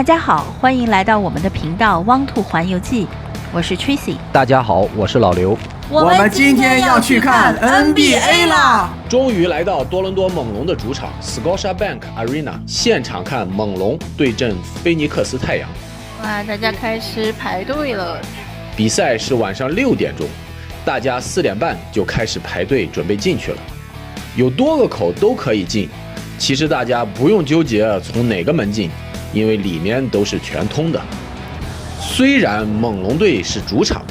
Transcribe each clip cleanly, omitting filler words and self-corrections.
大家好，欢迎来到我们的频道汪兔环游记，我是 Tracy。大家好，我是老刘。我们今天要去看 NBA 啦！终于来到多伦多猛龙的主场 Scotiabank Arena， 现场看猛龙对阵菲尼克斯太阳。哇，大家开始排队了。比赛是晚上6点钟，大家4点半就开始排队准备进去了。有多个口都可以进，其实大家不用纠结从哪个门进，因为里面都是全通的。虽然猛龙队是主场，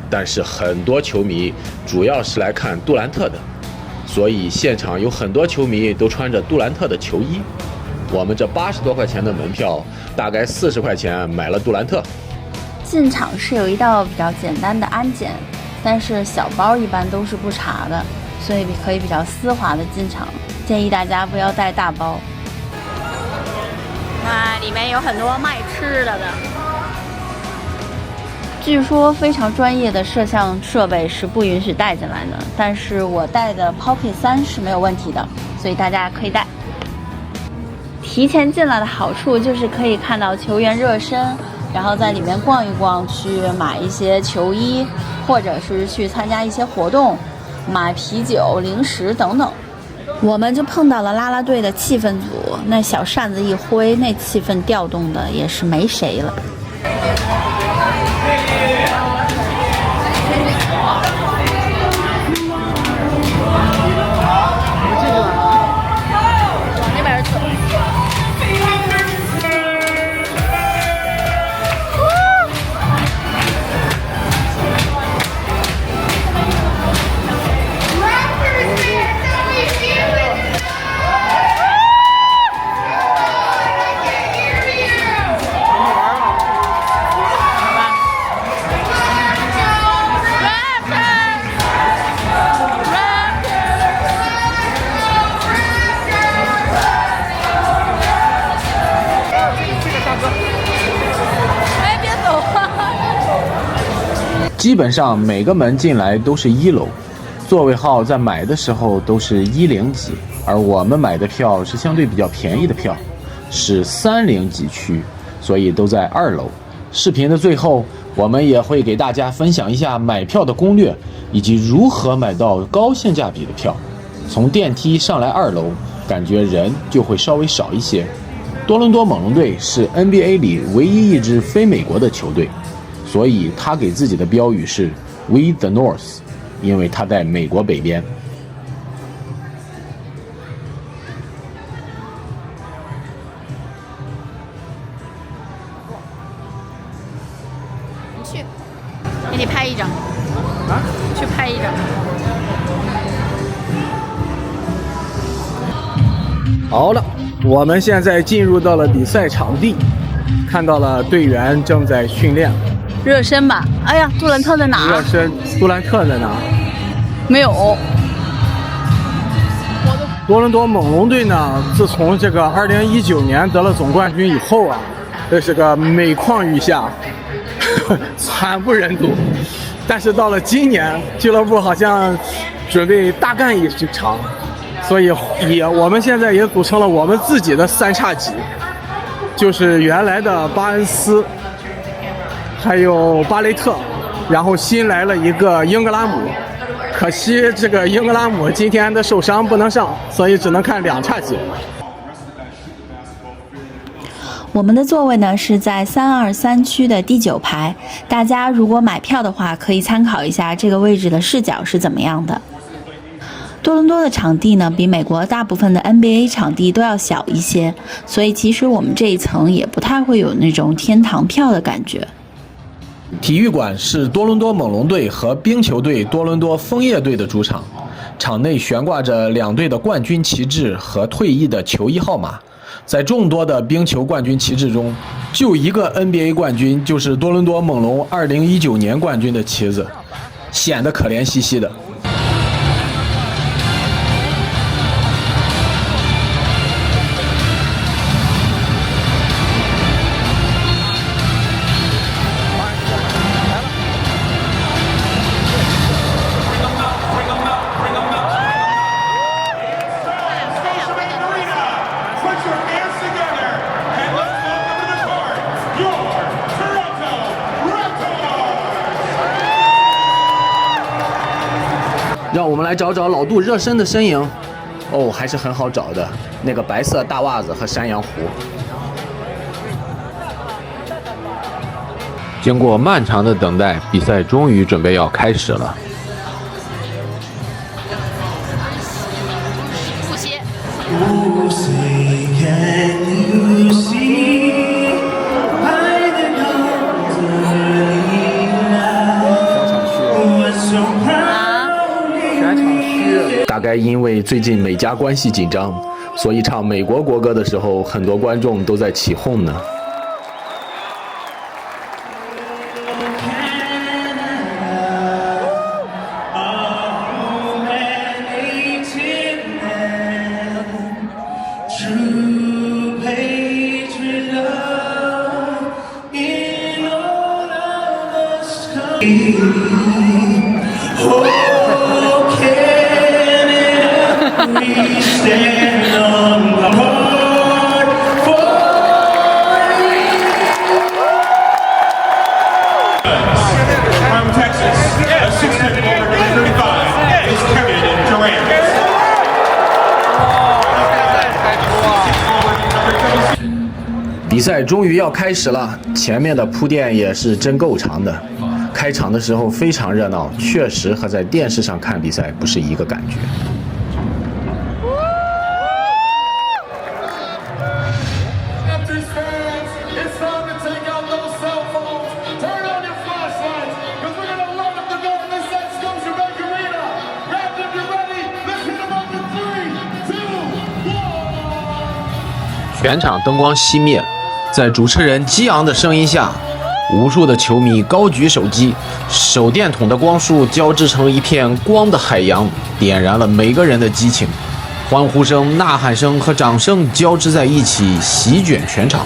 但是很多球迷主要是来看杜兰特的，所以现场有很多球迷都穿着杜兰特的球衣。我们这80多块钱的门票，大概40块钱买了杜兰特。进场是有一道比较简单的安检，但是小包一般都是不查的，所以可以比较丝滑的进场。建议大家不要带大包。哇，里面有很多卖吃的。据说非常专业的摄像设备是不允许带进来的，但是我带的 Pocket 3是没有问题的，所以大家可以带。提前进来的好处就是可以看到球员热身，然后在里面逛一逛，去买一些球衣，或者是去参加一些活动，买啤酒、零食等等。我们就碰到了啦啦队的气氛组，那小扇子一挥，那气氛调动的也是没谁了。基本上每个门进来都是1楼，座位号在买的时候都是100几，而我们买的票是相对比较便宜的票，是300几区，所以都在2楼。视频的最后，我们也会给大家分享一下买票的攻略，以及如何买到高性价比的票。从电梯上来2楼，感觉人就会稍微少一些。多伦多猛龙队是 NBA 里唯一一支非美国的球队，所以他给自己的标语是 We the North， 因为他在美国北边。你去，给你拍一张。去拍一张。好了，我们现在进入到了比赛场地，看到了队员正在训练。热身吧。哎呀，杜兰特在哪？热身，杜兰特在哪？没有。多伦多猛龙队呢，自从这个2019年得了总冠军以后啊，这是个每况愈下，惨不忍睹。但是到了今年，俱乐部好像准备大干一场，所以我们现在也组成了我们自己的3叉戟，就是原来的巴恩斯，还有巴雷特，然后新来了一个英格拉姆。可惜这个英格拉姆今天的受伤不能上，所以只能看2叉戟。我们的座位呢是在323区的第9排，大家如果买票的话，可以参考一下这个位置的视角是怎么样的。多伦多的场地呢，比美国大部分的 NBA 场地都要小一些，所以其实我们这一层也不太会有那种天堂票的感觉。体育馆是多伦多猛龙队和冰球队多伦多枫叶队的主场，场内悬挂着2队的冠军旗帜和退役的球衣号码。在众多的冰球冠军旗帜中，就一个 NBA 冠军，就是多伦多猛龙2019年冠军的旗子，显得可怜兮兮的。让我们来找找老杜热身的身影。哦，还是很好找的，那个白色大袜子和山羊胡。经过漫长的等待，比赛终于准备要开始了。不歇。大概因为最近美加关系紧张，所以唱美国国歌的时候，很多观众都在起哄呢。比赛终于要开始了，前面的铺垫也是真够长的。开场的时候非常热闹，确实和在电视上看比赛不是一个感觉。全场灯光熄灭，在主持人激昂的声音下，无数的球迷高举手机，手电筒的光束交织成一片光的海洋，点燃了每个人的激情。欢呼声、呐喊声和掌声交织在一起，席卷全场。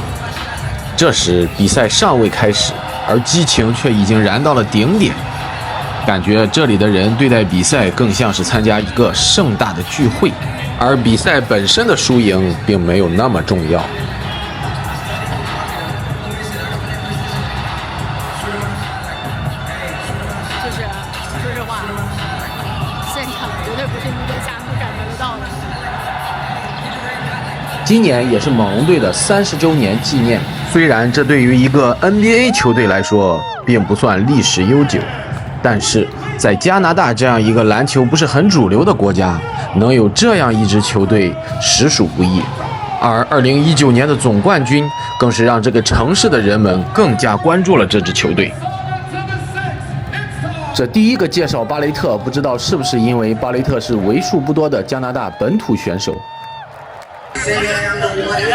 这时比赛尚未开始，而激情却已经燃到了顶点。感觉这里的人对待比赛更像是参加一个盛大的聚会，而比赛本身的输赢并没有那么重要。说实话，现场绝对不是你在家能感觉得到的。今年也是猛龙队的30周年纪念，虽然这对于一个 NBA 球队来说并不算历史悠久，但是在加拿大这样一个篮球不是很主流的国家，能有这样一支球队实属不易。而2019年的总冠军更是让这个城市的人们更加关注了这支球队。这第一个介绍巴雷特，不知道是不是因为巴雷特是为数不多的加拿大本土选手。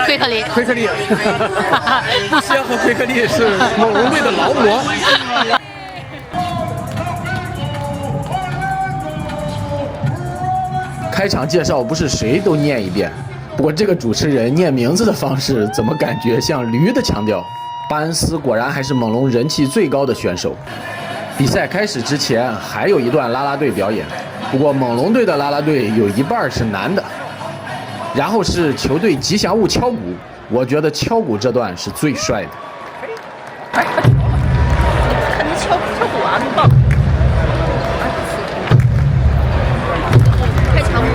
奎克利，奎克利，布歇和奎克利是猛龙队的劳模。开场介绍不是谁都念一遍，不过这个主持人念名字的方式怎么感觉像驴的腔调？巴恩斯果然还是猛龙人气最高的选手。比赛开始之前还有一段啦啦队表演，不过猛龙队的啦啦队有一半是男的。然后是球队吉祥物敲鼓，我觉得敲鼓这段是最帅的。看你敲鼓啊，很棒！快抢鼓！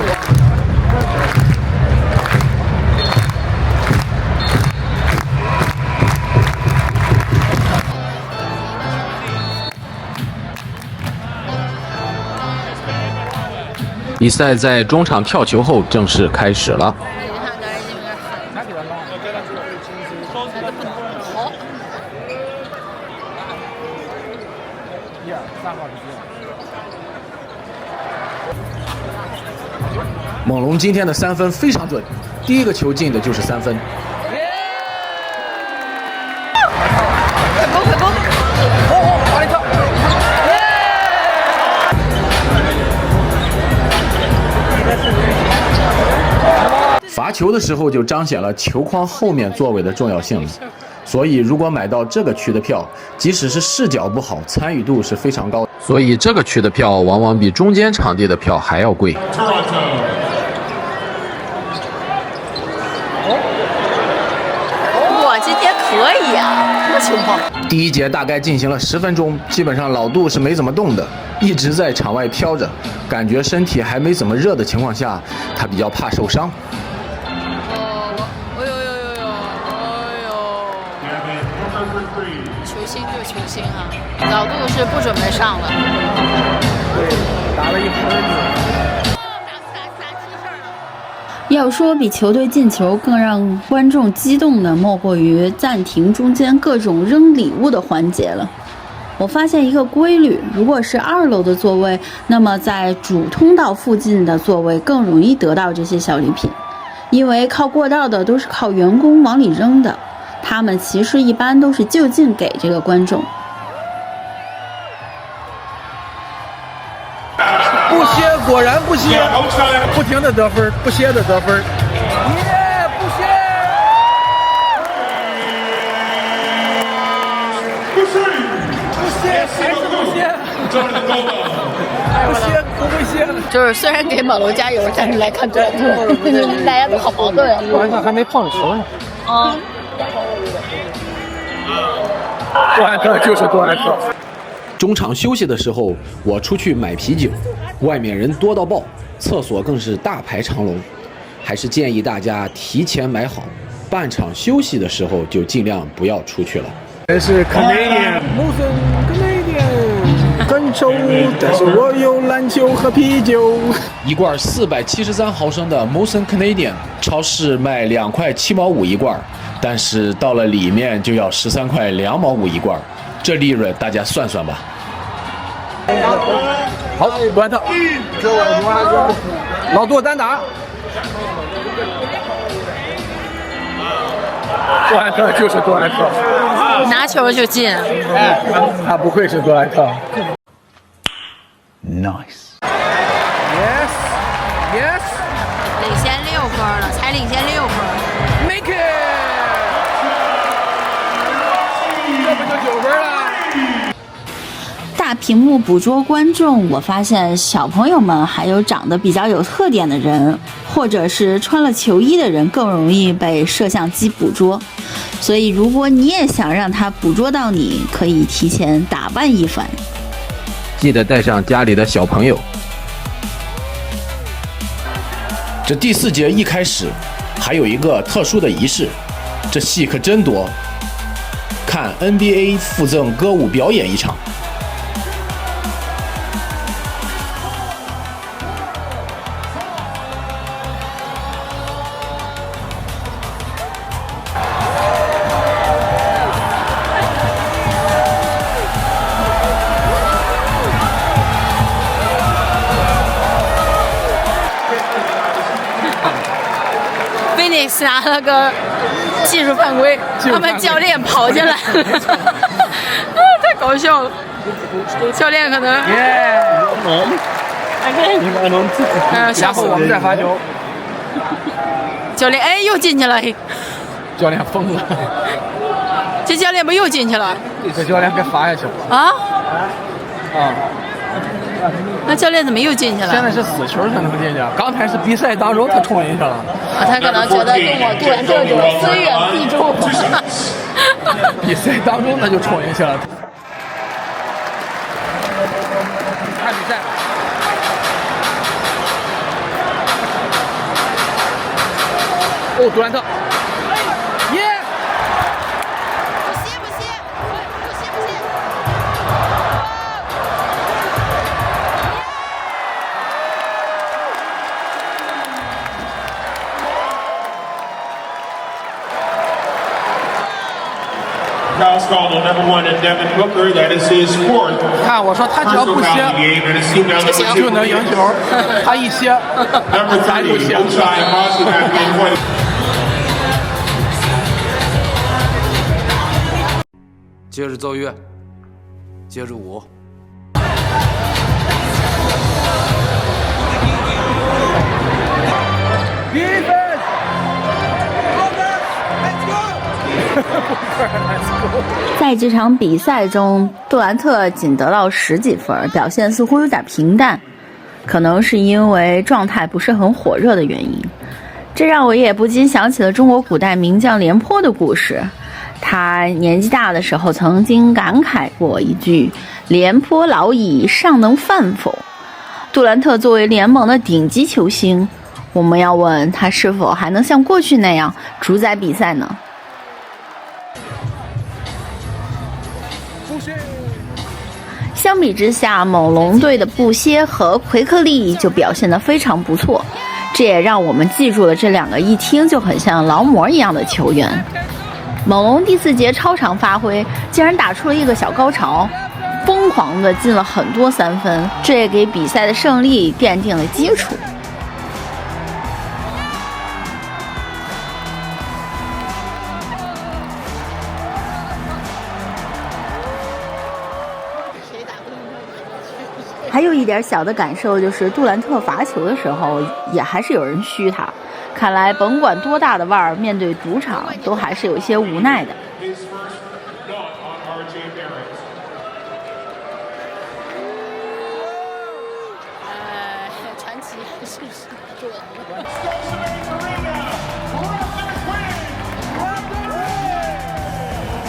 比赛在中场跳球后正式开始了。猛龙今天的3分非常准，第一个球进的就是3分。快攻！巴雷特！罚球的时候就彰显了球框后面座位的重要性了。所以如果买到这个区的票，即使是视角不好，参与度是非常高的。所以这个区的票往往比中间场地的票还要贵。我今天可以啊，什么情况？第一节大概进行了10分钟，基本上老杜是没怎么动的，一直在场外飘着，感觉身体还没怎么热的情况下，他比较怕受伤。球星就是球星啊，老杜是不准备上了。对，打了1分钟。要说比球队进球更让观众激动的，莫过于暂停中间各种扔礼物的环节了。我发现一个规律，如果是2楼的座位，那么在主通道附近的座位更容易得到这些小礼品，因为靠过道的都是靠员工往里扔的，他们其实一般都是就近给这个观众。不歇，果然不歇，不停的得分，不歇的得分，耶，不歇，不歇，还是不歇，不歇，不会歇。就是虽然给马龙加油，但是来看杜兰特，大家都好矛盾啊。杜兰特还没碰球呢。啊，杜兰特就是杜兰特。中场休息的时候，我出去买啤酒，外面人多到爆，厕所更是大排长龙。还是建议大家提前买好，半场休息的时候就尽量不要出去了。这是 Canadian，Molson Canadian， 很丑，但是我有篮球和啤酒。一罐473毫升的 Molson Canadian， 超市卖2块7毛5一罐，但是到了里面就要13块2毛5一罐，这利润大家算算吧。好，杜兰特，老杜单打。杜兰特就是杜兰特，拿球就进。他不愧是杜兰特。Nice. Yes. 领先6分了，才领先6分。Make it！ 这不就9分了？大屏幕捕捉观众，我发现小朋友们还有长得比较有特点的人，或者是穿了球衣的人更容易被摄像机捕捉。所以如果你也想让他捕捉到你，可以提前打扮一番，记得带上家里的小朋友。这第4节一开始，还有一个特殊的仪式，这戏可真多。看 NBA 附赠歌舞表演一场。Phoenix 拿了个技术犯规，他们教练跑进来，太搞笑了。教练可能，然后我们再罚球。教练哎又进去了，教练疯了，这教练不又进去了？这教练该罚下去了。啊？啊！那教练怎么又进去了？现在是死球才能进去，刚才是比赛当中他冲进去了。啊，他可能觉得跟我杜兰特就虽远必诛。比赛当中他就冲进去了。看比赛。哦，杜兰特。耶！不歇不歇，不歇不歇。Foul called on number 1 and Devin Booker. That is his 4th. 看，我说他只要不歇，就能赢球。他一歇，咱就歇。接着奏乐，接着舞。在这场比赛中，杜兰特仅得到10几分，表现似乎有点平淡，可能是因为状态不是很火热的原因。这让我也不禁想起了中国古代名将廉颇的故事。他年纪大的时候曾经感慨过一句：“廉颇老矣，尚能饭否？”杜兰特作为联盟的顶级球星，我们要问他是否还能像过去那样主宰比赛呢？相比之下，猛龙队的布歇和奎克利就表现得非常不错，这也让我们记住了这两个一听就很像劳模一样的球员。猛龙第4节超常发挥，竟然打出了一个小高潮，疯狂地进了很多3分，这也给比赛的胜利奠定了基础。还有一点小的感受就是杜兰特罚球的时候也还是有人嘘他，看来甭管多大的腕儿，面对主场都还是有一些无奈的。传奇是不是做的？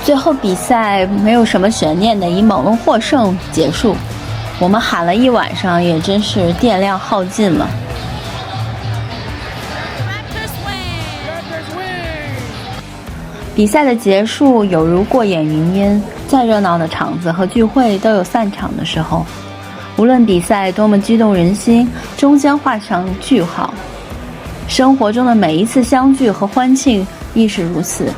最后比赛没有什么悬念的以猛龙获胜结束，我们喊了一晚上，也真是电量耗尽了。比赛的结束有如过眼云烟，再热闹的场子和聚会都有散场的时候。无论比赛多么激动人心，终将画上句号。生活中的每一次相聚和欢庆亦是如此。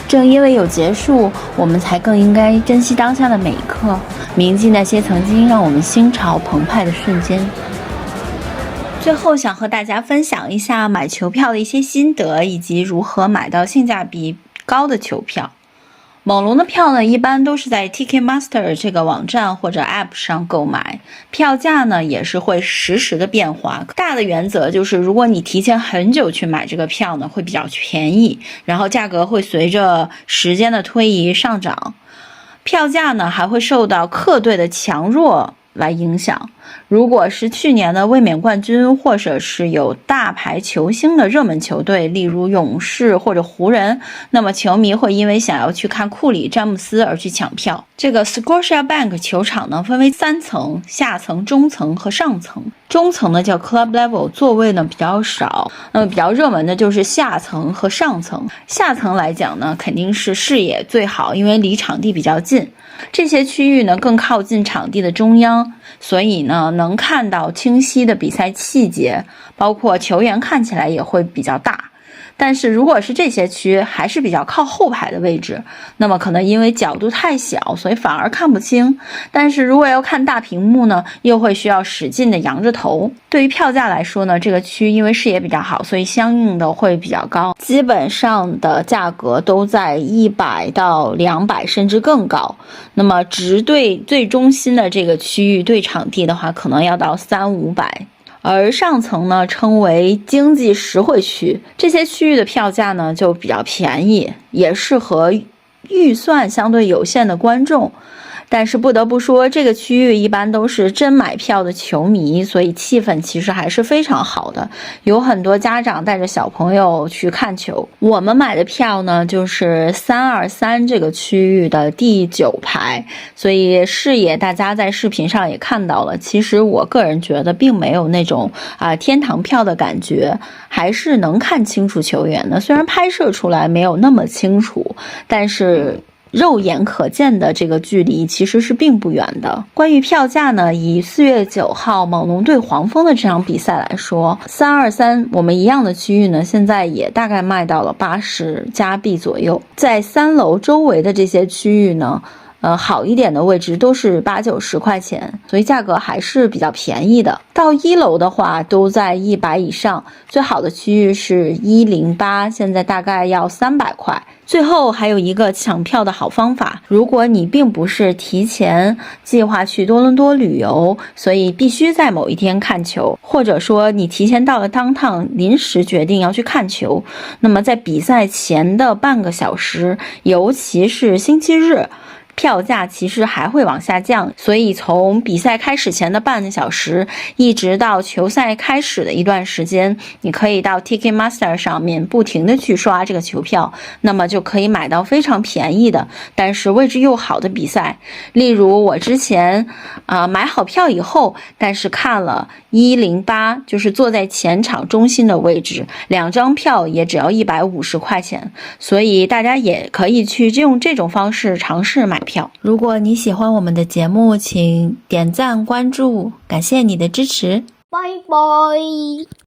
正因为有结束，我们才更应该珍惜当下的每一刻，铭记那些曾经让我们心潮澎湃的瞬间。最后想和大家分享一下买球票的一些心得，以及如何买到性价比高的球票。猛龙的票呢，一般都是在 Ticketmaster 这个网站或者 App 上购买，票价呢也是会实时的变化。大的原则就是，如果你提前很久去买这个票呢，会比较便宜，然后价格会随着时间的推移上涨。票价呢还会受到客队的强弱来影响。如果是去年的卫冕冠军，或者是有大牌球星的热门球队，例如勇士或者湖人，那么球迷会因为想要去看库里、詹姆斯而去抢票。这个 Scotiabank 球场呢分为3层，下层、中层和上层。中层呢叫 Club Level， 座位呢比较少，那么比较热门的就是下层和上层。下层来讲呢，肯定是视野最好，因为离场地比较近。这些区域呢更靠近场地的中央，所以呢能看到清晰的比赛细节，包括球员看起来也会比较大。但是如果是这些区还是比较靠后排的位置，那么可能因为角度太小，所以反而看不清。但是如果要看大屏幕呢，又会需要使劲的扬着头。对于票价来说呢，这个区因为视野比较好，所以相应的会比较高，基本上的价格都在100到200甚至更高。那么直对最中心的这个区域对场地的话，可能要到300-500。而上层呢称为经济实惠区，这些区域的票价呢就比较便宜，也适合预算相对有限的观众。但是不得不说，这个区域一般都是真买票的球迷，所以气氛其实还是非常好的，有很多家长带着小朋友去看球。我们买的票呢就是323这个区域的第9排，所以视野大家在视频上也看到了，其实我个人觉得并没有那种天堂票的感觉，还是能看清楚球员的。虽然拍摄出来没有那么清楚，但是肉眼可见的这个距离其实是并不远的。关于票价呢，以4月9号猛龙对黄蜂的这场比赛来说，323我们一样的区域呢，现在也大概卖到了80加币左右。在3楼周围的这些区域呢，好一点的位置都是80-90块钱，所以价格还是比较便宜的。到1楼的话都在100以上，最好的区域是108，现在大概要300块。最后还有一个抢票的好方法，如果你并不是提前计划去多伦多旅游，所以必须在某一天看球，或者说你提前到了当趟临时决定要去看球，那么在比赛前的半个小时，尤其是星期日，票价其实还会往下降，所以从比赛开始前的半个小时一直到球赛开始的一段时间，你可以到 Ticketmaster 上面不停的去刷这个球票，那么就可以买到非常便宜的但是位置又好的比赛。例如我之前买好票以后，但是看了108，就是坐在前场中心的位置，2张票也只要150块钱，所以大家也可以去用这种方式尝试买票。如果你喜欢我们的节目，请点赞关注，感谢你的支持。拜拜。